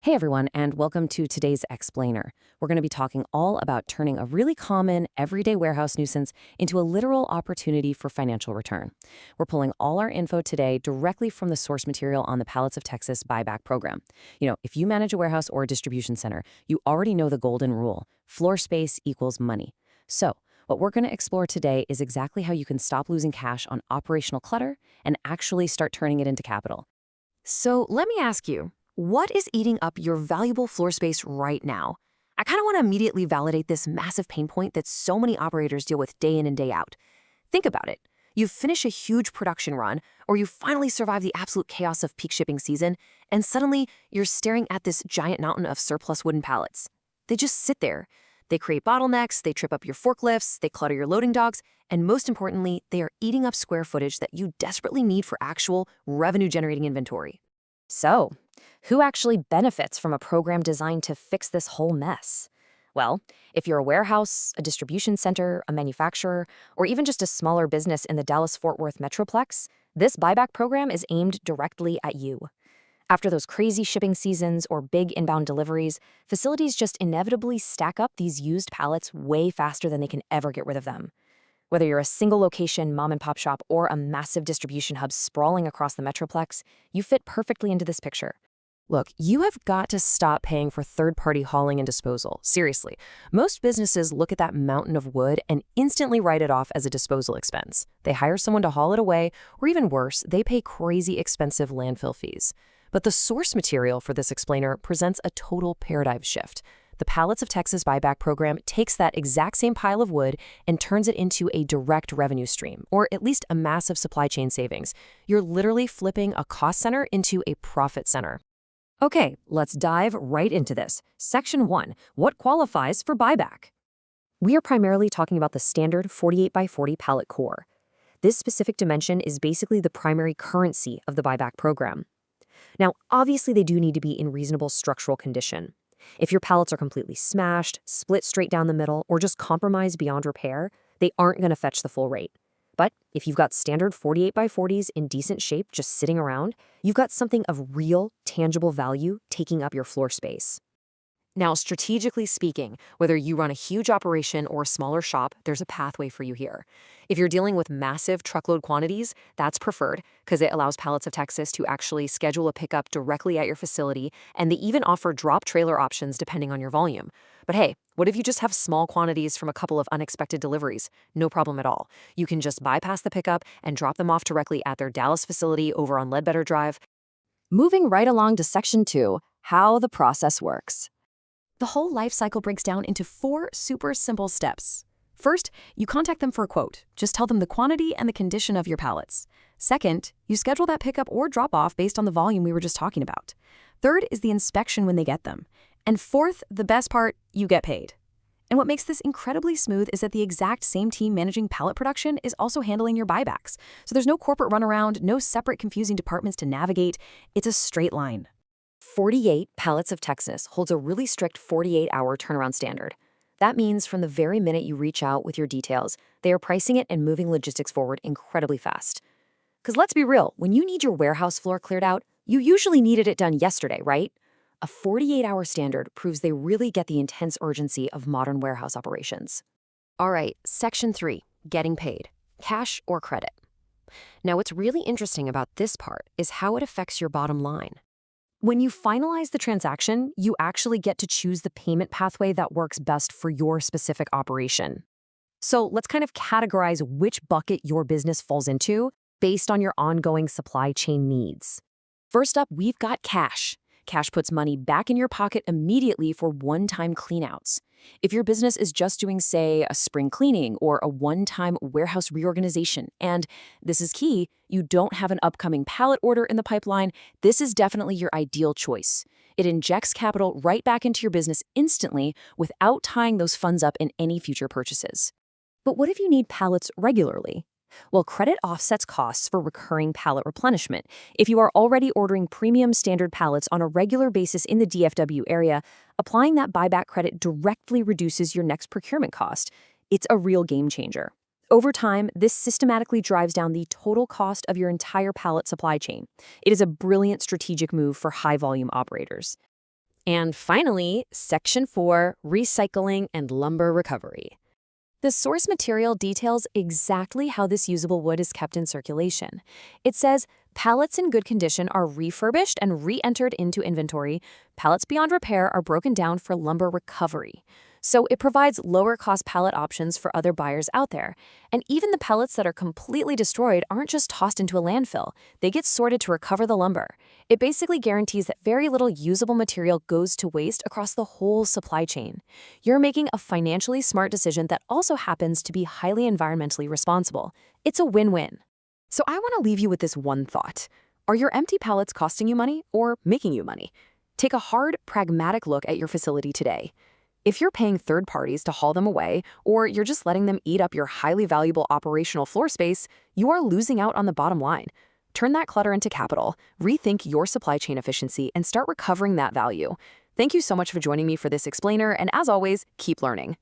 Hey everyone, and welcome to today's Explainer. We're going to be talking all about turning a really common, everyday warehouse nuisance into a literal opportunity for financial return. We're pulling all our info today directly from the source material on the Pallets of Texas buyback program. If you manage a warehouse or a distribution center, you already know the golden rule: floor space equals money. So, what we're going to explore today is exactly how you can stop losing cash on operational clutter and actually start turning it into capital. So, let me ask you, what is eating up your valuable floor space right now? I kind of want to immediately validate this massive pain point that so many operators deal with day in and day out. Think about it. You finish a huge production run, or you finally survive the absolute chaos of peak shipping season, and suddenly you're staring at this giant mountain of surplus wooden pallets. They just sit there. They create bottlenecks, they trip up your forklifts, they clutter your loading docks, and most importantly, they are eating up square footage that you desperately need for actual revenue-generating inventory. So, who actually benefits from a program designed to fix this whole mess? Well, if you're a warehouse, a distribution center, a manufacturer, or even just a smaller business in the Dallas-Fort Worth Metroplex, this buyback program is aimed directly at you. After those crazy shipping seasons or big inbound deliveries, facilities just inevitably stack up these used pallets way faster than they can ever get rid of them. Whether you're a single location mom-and-pop shop or a massive distribution hub sprawling across the Metroplex, you fit perfectly into this picture. Look, you have got to stop paying for third-party hauling and disposal. Seriously. Most businesses look at that mountain of wood and instantly write it off as a disposal expense. They hire someone to haul it away, or even worse, they pay crazy expensive landfill fees. But the source material for this explainer presents a total paradigm shift. The Pallets of Texas buyback program takes that exact same pile of wood and turns it into a direct revenue stream, or at least a massive supply chain savings. You're literally flipping a cost center into a profit center. Okay, let's dive right into this. Section 1, what qualifies for buyback? We are primarily talking about the standard 48 by 40 pallet core. This specific dimension is basically the primary currency of the buyback program. Now, obviously they do need to be in reasonable structural condition. If your pallets are completely smashed, split straight down the middle, or just compromised beyond repair, they aren't going to fetch the full rate. But if you've got standard 48 by 40s in decent shape just sitting around, you've got something of real, tangible value taking up your floor space. Now, strategically speaking, whether you run a huge operation or a smaller shop, there's a pathway for you here. If you're dealing with massive truckload quantities, that's preferred because it allows Pallets of Texas to actually schedule a pickup directly at your facility, and they even offer drop trailer options depending on your volume. But hey, what if you just have small quantities from a couple of unexpected deliveries? No problem at all. You can just bypass the pickup and drop them off directly at their Dallas facility over on Ledbetter Drive. Moving right along to Section 2, how the process works. The whole life cycle breaks down into 4 super simple steps. First, you contact them for a quote. Just tell them the quantity and the condition of your pallets. Second, you schedule that pickup or drop off based on the volume we were just talking about. Third is the inspection when they get them. And fourth, the best part, you get paid. And what makes this incredibly smooth is that the exact same team managing pallet production is also handling your buybacks. So there's no corporate runaround, no separate confusing departments to navigate. It's a straight line. 48 Pallets of Texas holds a really strict 48-hour turnaround standard. That means from the very minute you reach out with your details, they are pricing it and moving logistics forward incredibly fast. Because let's be real, when you need your warehouse floor cleared out, you usually needed it done yesterday, right? A 48-hour standard proves they really get the intense urgency of modern warehouse operations. All right, Section 3, getting paid. Cash or credit. Now, what's really interesting about this part is how it affects your bottom line. When you finalize the transaction, you actually get to choose the payment pathway that works best for your specific operation. So let's kind of categorize which bucket your business falls into based on your ongoing supply chain needs. First up, we've got cash. Cash puts money back in your pocket immediately for one-time cleanouts. If your business is just doing, say, a spring cleaning or a one-time warehouse reorganization, and this is key, you don't have an upcoming pallet order in the pipeline, this is definitely your ideal choice. It injects capital right back into your business instantly without tying those funds up in any future purchases. But what if you need pallets regularly? Well, credit offsets costs for recurring pallet replenishment. If you are already ordering premium standard pallets on a regular basis in the DFW area, applying that buyback credit directly reduces your next procurement cost. It's a real game changer. Over time, this systematically drives down the total cost of your entire pallet supply chain. It is a brilliant strategic move for high-volume operators. And finally, Section 4, Recycling and Lumber Recovery. The source material details exactly how this usable wood is kept in circulation. It says, pallets in good condition are refurbished and re-entered into inventory. Pallets beyond repair are broken down for lumber recovery. So it provides lower-cost pallet options for other buyers out there. And even the pallets that are completely destroyed aren't just tossed into a landfill. They get sorted to recover the lumber. It basically guarantees that very little usable material goes to waste across the whole supply chain. You're making a financially smart decision that also happens to be highly environmentally responsible. It's a win-win. So I want to leave you with this one thought. Are your empty pallets costing you money or making you money? Take a hard, pragmatic look at your facility today. If you're paying third parties to haul them away, or you're just letting them eat up your highly valuable operational floor space, you are losing out on the bottom line. Turn that clutter into capital, rethink your supply chain efficiency, and start recovering that value. Thank you so much for joining me for this explainer, and as always, keep learning.